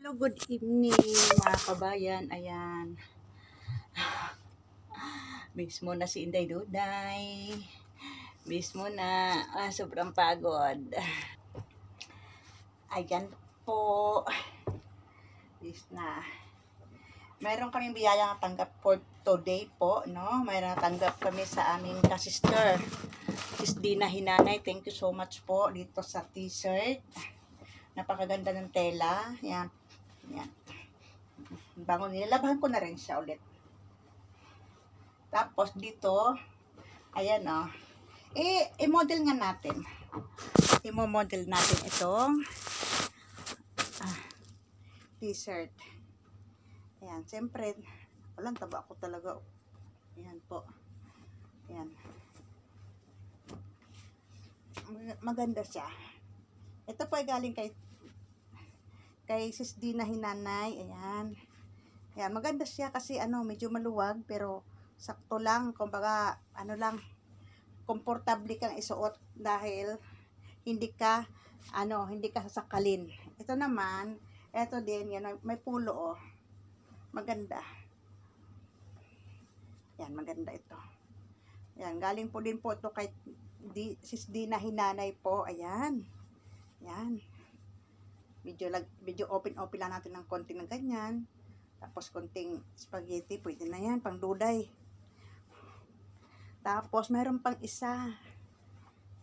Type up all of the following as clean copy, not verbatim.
Hello, good evening mga kabayan. Ayan. Miss mo na si Inday Duday. Miss mo na. Sobrang pagod. Ayan po. Miss na. Mayroon kaming biyayang tanggap for today po, no? Mayroon natanggap kami sa aming kasister. Sis Dina Hinanay, thank you so much po dito sa t-shirt. Napakaganda ng tela. Yan. Yan. Bangon, nilalabahan ko na rin siya ulit. Tapos dito, ayan o. I-model nga natin. I-model natin itong t-shirt. Ayan, siyempre, walang taba ako talaga. Ayan po. Ayan. Maganda siya. Ito po ay galing kay Sis Dina Hinanay. Ayan. Ayan, maganda siya kasi medyo maluwag pero sakto lang. Kumbaga, lang, komportable kang isuot dahil hindi ka sasakalin. Ito naman, ito din, yan, may pulo oh. Maganda. Yan, maganda ito. Yan, galing po din po ito kay Sis Dina Hinanay po. Ayan. Yan. Medyo open lang natin ng konti ng ganyan. Tapos konting spaghetti, pwede na yan, pang duday. Tapos mayroon pang isa.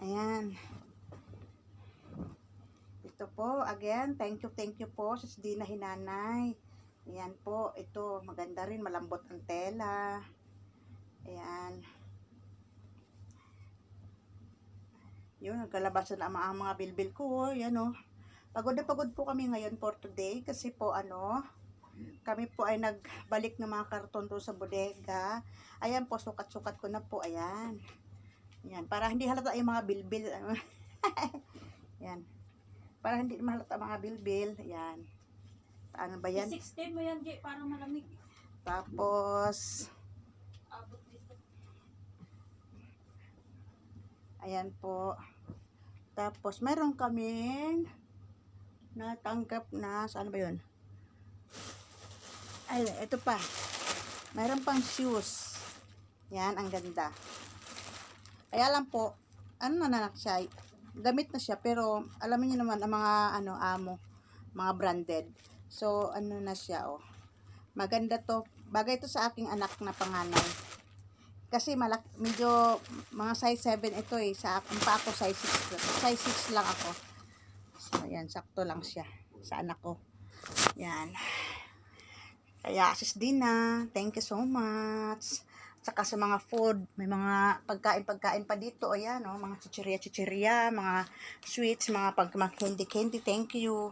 Ayan. Ito po, again, thank you po sa Dina Hinanay. Ayan po, ito, maganda rin, malambot ang tela. Ayan. Yun, nagkalabasan na ang mga bilbil ko. Ayan o. Pagod na pagod po kami ngayon for today kasi po kami po ay nagbalik ng mga karton doon sa bodega. Ayan po, sukat-sukat ko na po. Ayan. Ayan, para hindi halata yung mga bilbil. Ayan. Para hindi mahalata mga bilbil. Ayan. Ano ba yan? 16 mo yan, G, parang malamig. Tapos, ayan po. Tapos, meron kaming natanggap na, saan ba yun? Ay, ito pa. Meron pang shoes. Yan, ang ganda. Kaya lang po, na siya, gamit na siya, pero alam niyo naman ang mga amo, mga branded. So na siya oh. Maganda to. Bagay to sa aking anak na panganay. Kasi medyo mga size 7 ito eh. Sa akin pa ako size 6. Size 6 lang ako. So ayan, sakto lang siya sa anak ko. Yan. Kaya Sis Dina, thank you so much. Saka sa mga food, may mga pagkain pa dito. Ayan, oh, mga chichirya, mga sweets, mga candy, thank you.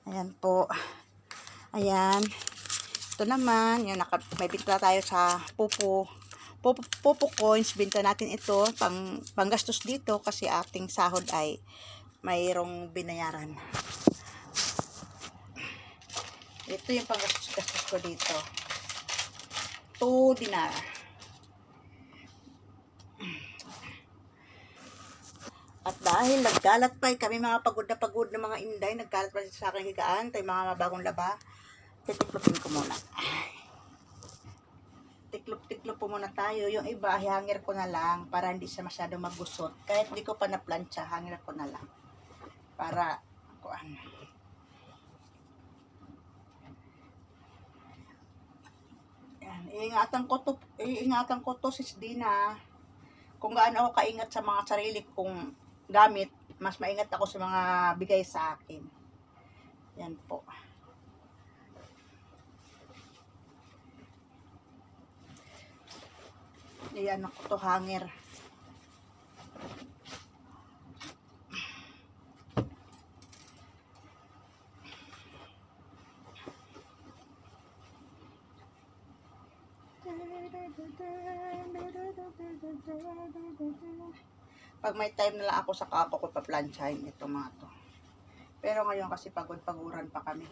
Ayan po. Ayan. Ito naman, yun, may binta tayo sa Pupo coins. Binta natin ito, panggastos dito kasi ating sahod ay mayroong binayaran. Ito yung panggastos ko dito. 2 dinar. At dahil naggalat pa kami mga pagod na mga inday, naggalat pa sa aking higaan, tayo mga mabagong laba, titiklopin ko muna. Tiklop po muna tayo. Yung iba, hanger ko na lang para hindi siya masyado magusot. Kahit hindi ko pa na-plancha, hanger ko na lang. Para, iingatan ko to Sis Dina. Kung gaano ako kaingat sa mga sarili kong gamit, mas maingat ako sa mga bigay sa akin. Yan po. Ayan ako to hanger. Pag may time na lang ako sa ako ko pa-planchahin ito mga to. Pero ngayon kasi pagod-paguran pa kami.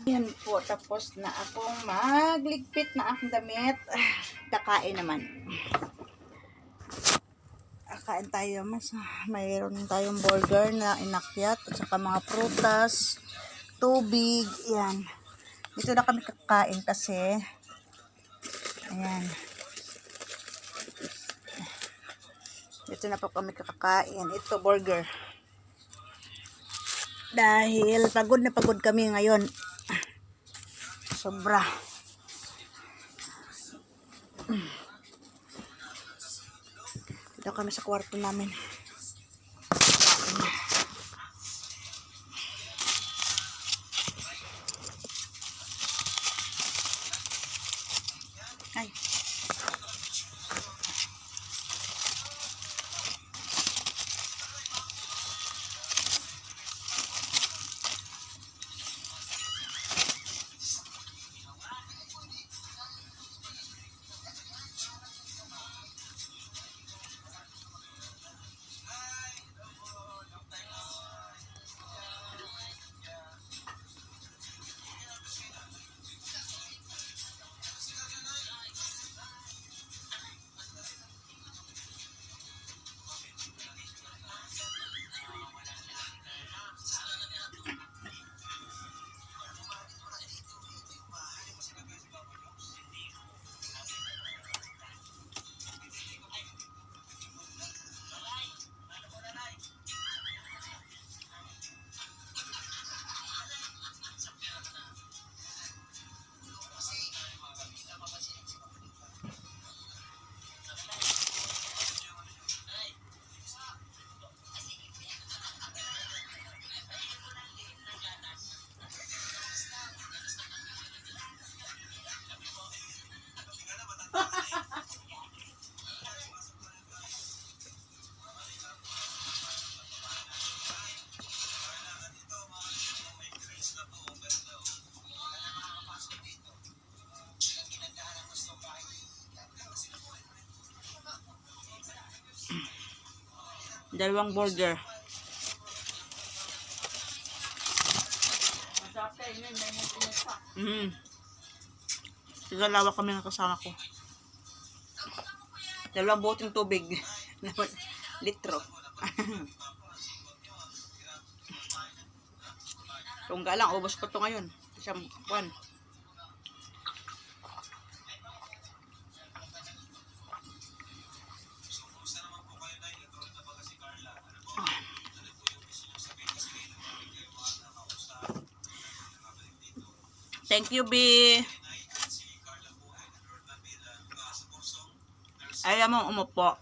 Yan po, tapos na akong magligpit na aking damit. Kakain naman. Kain tayo. Mayroon tayong burger na inakyat at saka mga prutas, tubig. Yan. Dito na kami kakain kasi ayan. Dito na po kami kakain. Ito burger. Dahil pagod na pagod kami ngayon. Sobra. Dito kami sa kwarto namin. Ay. Dalawang burger. Dalawa kami ng kasama ko. Dalawang boteng tubig. Litro. Tungga lang, ubos ko to ngayon. Isang buwan. Thank you, B. Ayaw mong umupo.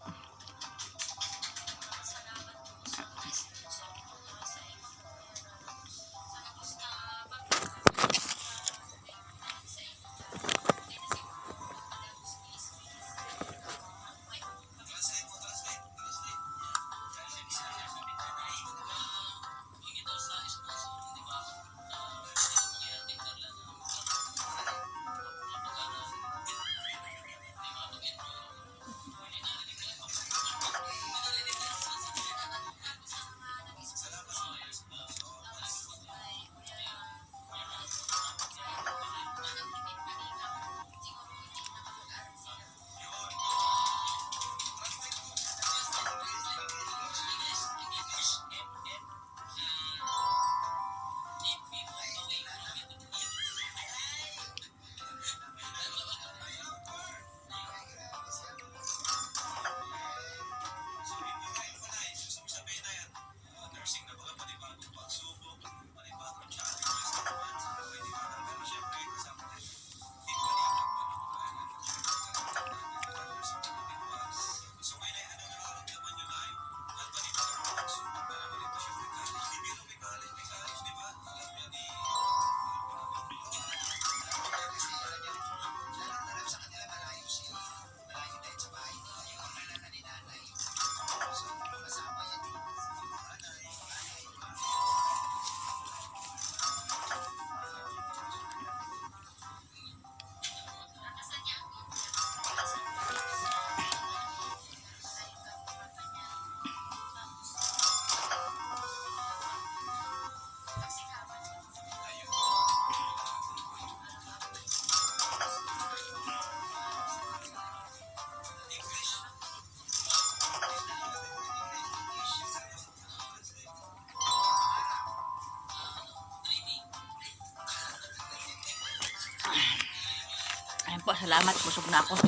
po, salamat. Busog na ako.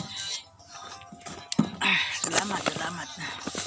Salamat.